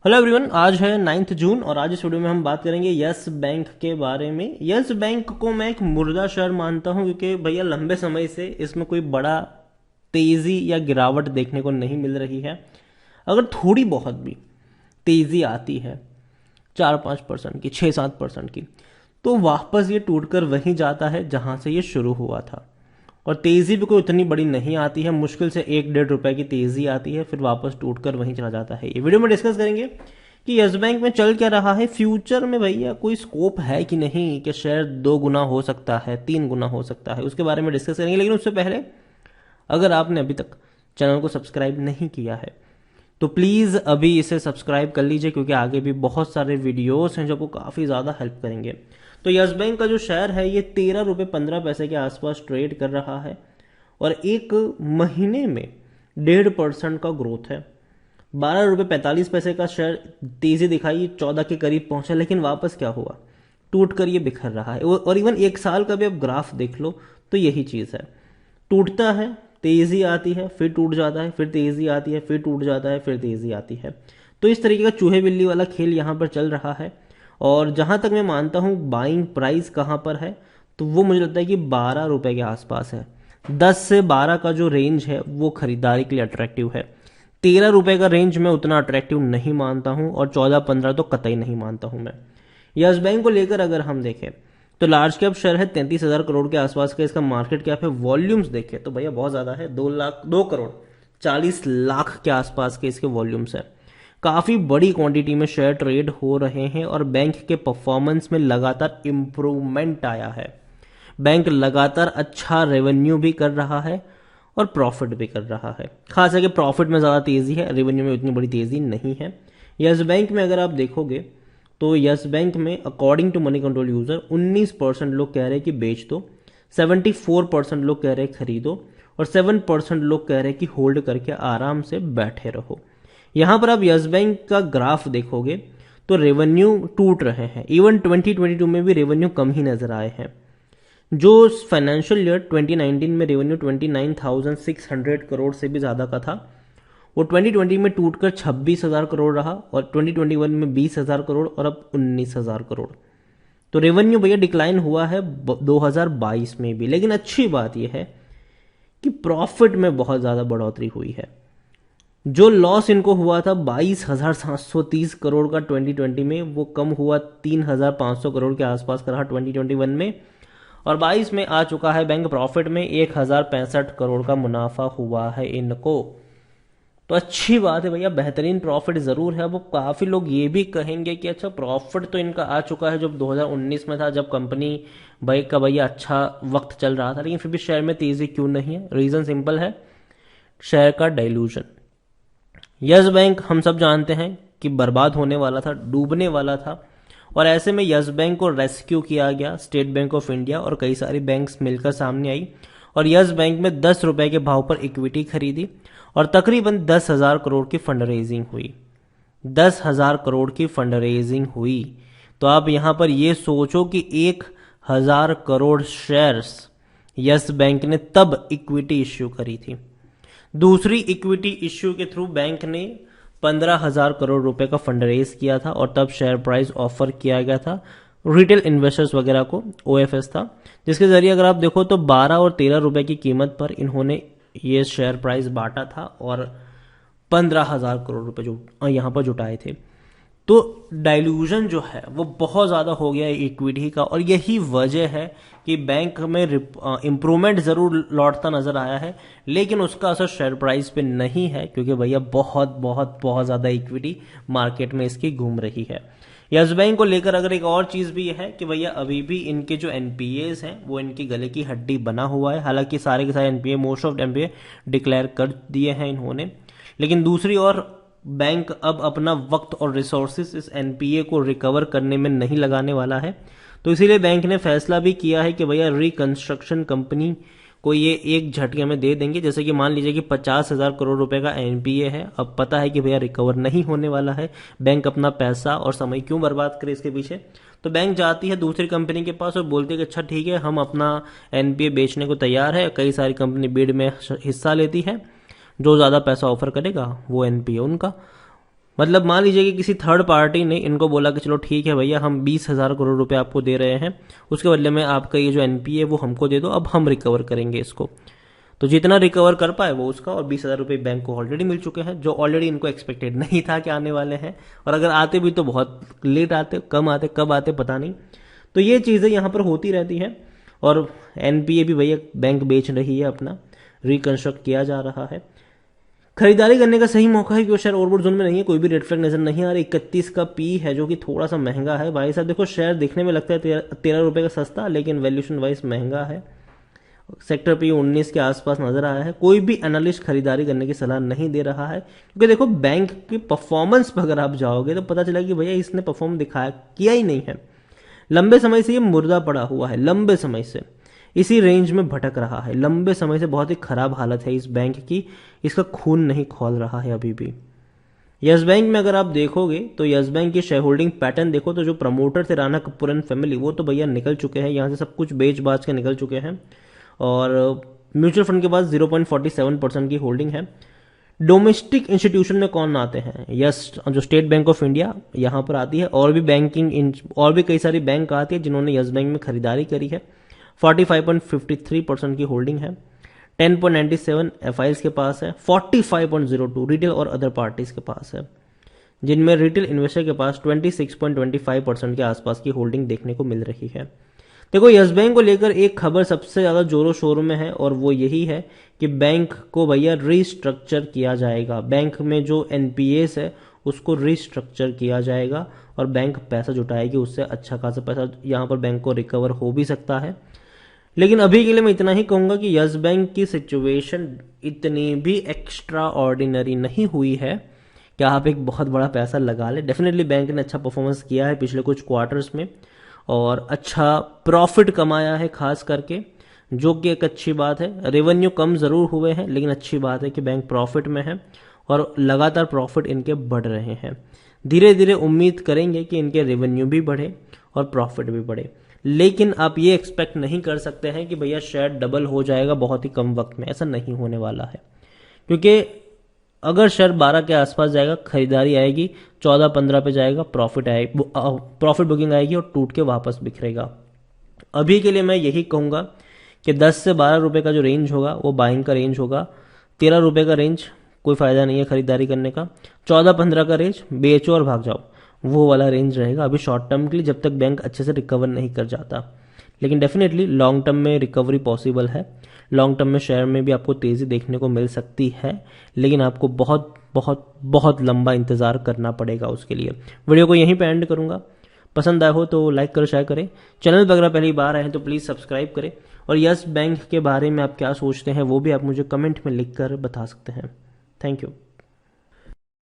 Hello everyone, आज है 9 जून और आज इस वीडियो में हम बात करेंगे यस बैंक के बारे में। यस बैंक को मैं एक मुर्दा शेयर मानता हूं क्योंकि भैया लंबे समय से इसमें कोई बड़ा तेजी या गिरावट देखने को नहीं मिल रही है। अगर थोड़ी बहुत भी तेजी आती है 4-5% की, 6-7% की, तो वापस ये टूटकर वहीं जाता है जहां से ये शुरू हुआ था। और तेजी भी कोई उतनी बड़ी नहीं आती है, मुश्किल से 1-1.5 रुपए की तेजी आती है, फिर वापस टूटकर वहीं चला जाता है। ये वीडियो में डिस्कस करेंगे कि यस बैंक में चल क्या रहा है, फ्यूचर में भैया कोई स्कोप है कि नहीं, कि शेयर 2 गुना हो सकता है, 3 गुना हो सकता है, उसके बारे में डिस्कस करेंगे। लेकिन उससे पहले अगर आपने अभी तक चैनल को सब्सक्राइब नहीं किया है तो प्लीज़ अभी इसे सब्सक्राइब कर लीजिए, क्योंकि आगे भी बहुत सारे वीडियोस हैं जो आपको काफ़ी ज़्यादा हेल्प करेंगे। तो यस बैंक का जो शेयर है ये 13 रुपये 15 पैसे के आसपास ट्रेड कर रहा है और एक महीने में 1.5% का ग्रोथ है। 12 रुपये 45 पैसे का शेयर तेजी दिखाई, 14 के करीब पहुंचा, लेकिन वापस क्या हुआ, टूट कर ये बिखर रहा है। और इवन 1 साल का भी अब ग्राफ देख लो तो यही चीज़ है, टूटता है, तेजी आती है, फिर टूट जाता है, फिर तेजी आती है, फिर टूट जाता है, फिर तेजी आती है। तो इस तरीके का चूहे बिल्ली वाला खेल यहाँ पर चल रहा है। और जहां तक मैं मानता हूं बाइंग प्राइस कहां पर है, तो वो मुझे लगता है कि 12 रुपए के आसपास है। 10 से 12 का जो रेंज है वो खरीदारी के लिए अट्रैक्टिव है। 13 रुपए का रेंज मैं उतना अट्रैक्टिव नहीं मानता हूं और 14-15 तो कतई नहीं मानता हूं मैं। यस बैंक को लेकर अगर हम देखें तो लार्ज कैप शेयर है 33,000 करोड़ के आसपास का, इसका मार्केट कैप है। वॉल्यूम्स देखें तो भैया बहुत ज्यादा है, 2 करोड़ 40 लाख के आसपास के इसके वॉल्यूम्स है। काफी बड़ी क्वांटिटी में शेयर ट्रेड हो रहे हैं और बैंक के परफॉर्मेंस में लगातार इंप्रूवमेंट आया है। बैंक लगातार अच्छा रेवेन्यू भी कर रहा है और प्रॉफिट भी कर रहा है। खास करके प्रॉफिट में ज़्यादा तेज़ी है, रेवेन्यू में उतनी बड़ी तेज़ी नहीं है। यस बैंक में अगर आप देखोगे तो यस बैंक में according to Moneycontrol user 19% लोग कह रहे हैं कि बेच दो, 74% लोग कह रहे हैं खरीदो और 7% लोग कह रहे हैं कि होल्ड करके आराम से बैठे रहो। यहां पर आप यस बैंक का ग्राफ देखोगे तो रेवेन्यू टूट रहे हैं। इवन 2022 में भी रेवेन्यू कम ही नजर आए हैं। जो फाइनेंशियल ईयर 2019 में रेवेन्यू 29,600 करोड़ से भी ज्यादा का था, वो 2020 में टूटकर 26,000 करोड़ रहा और 2021 में 20,000 करोड़ और अब 19,000 करोड़। तो रेवेन्यू भैया डिक्लाइन हुआ है 2022 में भी। लेकिन अच्छी बात यह है कि प्रॉफिट में बहुत ज्यादा बढ़ोतरी हुई है। जो लॉस इनको हुआ था 22,730 करोड़ का 2020 में, वो कम हुआ 3,500 करोड़ के आसपास का रहा 2021 में और 22 में आ चुका है बैंक प्रॉफिट में। 1,065 करोड़ का मुनाफा हुआ है इनको। तो अच्छी बात है भैया, बेहतरीन प्रॉफिट जरूर है। अब काफी लोग ये भी कहेंगे कि अच्छा प्रॉफिट तो इनका आ चुका है जब 2019 में था, जब कंपनी भैया अच्छा वक्त चल रहा था, लेकिन फिर भी शेयर में तेजी क्यों नहीं है? रीजन सिंपल है, शेयर का डाइल्यूशन। यस बैंक हम सब जानते हैं कि बर्बाद होने वाला था, डूबने वाला था और ऐसे में यस बैंक को रेस्क्यू किया गया। स्टेट बैंक ऑफ इंडिया और कई सारी बैंक्स मिलकर सामने आई और यस बैंक में 10 रुपए के भाव पर इक्विटी खरीदी और तकरीबन 10,000 करोड़ की फंड रेजिंग हुई। 10,000 करोड़ की फंड रेजिंग हुई तो आप यहां पर यह सोचो कि 1,000 करोड़ शेयर्स यस बैंक ने तब इक्विटी इश्यू करी थी। दूसरी इक्विटी इश्यू के थ्रू बैंक ने 15,000 करोड़ रुपए का फंड रेज किया था और तब शेयर प्राइस ऑफर किया गया था रिटेल इन्वेस्टर्स वगैरह को, ओएफएस था, जिसके जरिए अगर आप देखो तो 12 और 13 रुपए की कीमत पर इन्होंने ये शेयर प्राइस बांटा था और 15,000 करोड़ रुपए जो यहां पर जुटाए थे। तो डाइल्यूजन जो है वो बहुत ज्यादा हो गया है इक्विटी का और यही वजह है कि बैंक में इंप्रूवमेंट जरूर लौटता नजर आया है, लेकिन उसका असर शेयर प्राइस पे नहीं है, क्योंकि भैया बहुत बहुत बहुत ज्यादा इक्विटी मार्केट में इसकी घूम रही है। यस बैंक को लेकर अगर एक और चीज भी है कि भैया अभी भी इनके जो एनपीएस हैं वो इनकी गले की हड्डी बना हुआ है। हालांकि सारे के सारे NPA, most of NPA declare कर दिए हैं इन्होंने, लेकिन दूसरी ओर बैंक अब अपना वक्त और रिसोर्सेस इस एनपीए को रिकवर करने में नहीं लगाने वाला है। तो इसीलिए बैंक ने फैसला भी किया है कि भैया रिकंस्ट्रक्शन कंपनी को ये एक झटके में दे देंगे। जैसे कि मान लीजिए कि 50,000 करोड़ रुपए का एनपीए है, अब पता है कि भैया रिकवर नहीं होने वाला है, बैंक अपना पैसा और समय क्यों बर्बाद करे इसके पीछे। तो बैंक जाती है दूसरी कंपनी के पास और बोलती है कि अच्छा ठीक है, हम अपना एनपीए बेचने को तैयार है। कई सारी कंपनी बिड में हिस्सा लेती है, जो ज्यादा पैसा ऑफर करेगा वो एनपीए उनका। मतलब मान लीजिए कि किसी थर्ड पार्टी ने इनको बोला कि चलो ठीक है भैया, हम 20,000 करोड़ रुपए आपको दे रहे हैं, उसके बदले में आपका ये जो एनपीए है वो हमको दे दो, अब हम रिकवर करेंगे इसको। तो जितना रिकवर कर पाए वो उसका, और 20,000 रुपये बैंक को ऑलरेडी मिल चुके हैं, जो ऑलरेडी इनको एक्सपेक्टेड नहीं था कि आने वाले हैं, और अगर आते भी तो बहुत लेट आते, कम आते, कब आते पता नहीं। तो ये चीज़ें यहाँ पर होती रहती हैं। और एनपीए भी भैया बैंक बेच रही है, अपना रिकंस्ट्रक्ट किया जा रहा है। खरीदारी करने का सही मौका है, क्योंकि शेयर ओवरबॉट जोन में नहीं है, कोई भी रेड फ्लैग नजर नहीं आ रहा। 31 का पी है जो कि थोड़ा सा महंगा है भाई साहब। देखो शेयर दिखने में लगता है 13 रुपए का सस्ता, लेकिन वैल्यूशन वाइज महंगा है। सेक्टर पी 19 के आसपास नजर आया है। कोई भी एनालिस्ट खरीदारी करने की सलाह नहीं दे रहा है, क्योंकि देखो बैंक की परफॉर्मेंस पर अगर आप जाओगे तो पता चला कि भैया इसने परफॉर्म दिखाया किया ही नहीं है। लंबे समय से ये मुर्दा पड़ा हुआ है, लंबे समय से इसी रेंज में भटक रहा है, लंबे समय से बहुत ही खराब हालत है इस बैंक की, इसका खून नहीं खौल रहा है अभी भी। यस बैंक में अगर आप देखोगे तो यस बैंक की शेयर होल्डिंग पैटर्न देखो तो जो प्रमोटर थे राणा कपूर एंड फैमिली, वो तो भैया निकल चुके हैं यहाँ से, सब कुछ बेच बाच के निकल चुके हैं। और म्यूचुअल फंड के पास 0.47% की होल्डिंग है। डोमेस्टिक इंस्टीट्यूशन में कौन आते हैं? यस, जो स्टेट बैंक ऑफ इंडिया यहाँ पर आती है, और भी कई सारी बैंक आती है जिन्होंने यस बैंक में खरीदारी करी है। 45.53% की होल्डिंग है। 10.97 एफआईएस के पास है। 45.02 रिटेल और अदर पार्टीज के पास है, जिनमें रिटेल इन्वेस्टर के पास 26.25% के आसपास की होल्डिंग देखने को मिल रही है। देखो यस बैंक को लेकर एक खबर सबसे ज्यादा जोरों शोरों में है, और वो यही है कि बैंक को भैया रिस्ट्रक्चर किया जाएगा। बैंक में जो एनपीएस है उसको रिस्ट्रक्चर किया जाएगा, और बैंक पैसा जुटाएगी, उससे अच्छा खासा पैसा यहाँ पर बैंक को रिकवर हो भी सकता है। लेकिन अभी के लिए मैं इतना ही कहूंगा कि यस बैंक की सिचुएशन इतनी भी एक्स्ट्रा ऑर्डिनरी नहीं हुई है कि आप एक बहुत बड़ा पैसा लगा ले। डेफिनेटली बैंक ने अच्छा परफॉर्मेंस किया है पिछले कुछ क्वार्टर्स में, और अच्छा प्रॉफिट कमाया है खास करके, जो कि एक अच्छी बात है। रेवेन्यू कम जरूर हुए हैं, लेकिन अच्छी बात है कि बैंक प्रॉफिट में है, और लगातार प्रॉफिट इनके बढ़ रहे हैं। धीरे धीरे उम्मीद करेंगे कि इनके रेवेन्यू भी बढ़े और प्रॉफिट भी बढ़े। लेकिन आप ये एक्सपेक्ट नहीं कर सकते हैं कि भैया शेयर डबल हो जाएगा बहुत ही कम वक्त में, ऐसा नहीं होने वाला है। क्योंकि अगर शेयर 12 के आसपास जाएगा, खरीदारी आएगी, 14-15 पे जाएगा, प्रॉफिट बुकिंग आएगी और टूट के वापस बिखरेगा। अभी के लिए मैं यही कहूंगा कि 10 से 12 रुपए का जो रेंज होगा वो बाइंग का रेंज होगा। 13 रुपए का रेंज कोई फायदा नहीं है खरीदारी करने का। 14-15 का रेंज बेचो और भाग जाओ, वो वाला रेंज रहेगा अभी शॉर्ट टर्म के लिए, जब तक बैंक अच्छे से रिकवर नहीं कर जाता। लेकिन डेफिनेटली लॉन्ग टर्म में रिकवरी पॉसिबल है। लॉन्ग टर्म में शेयर में भी आपको तेजी देखने को मिल सकती है, लेकिन आपको बहुत बहुत बहुत लंबा इंतजार करना पड़ेगा उसके लिए। वीडियो को यहीं पे एंड करूंगा। पसंद आया हो तो लाइक करो, शेयर करें। चैनल पर अगर पहली बार आए हैं तो प्लीज़ सब्सक्राइब करें। और यस बैंक के बारे में आप क्या सोचते हैं वो भी आप मुझे कमेंट में लिख कर बता सकते हैं। Thank you.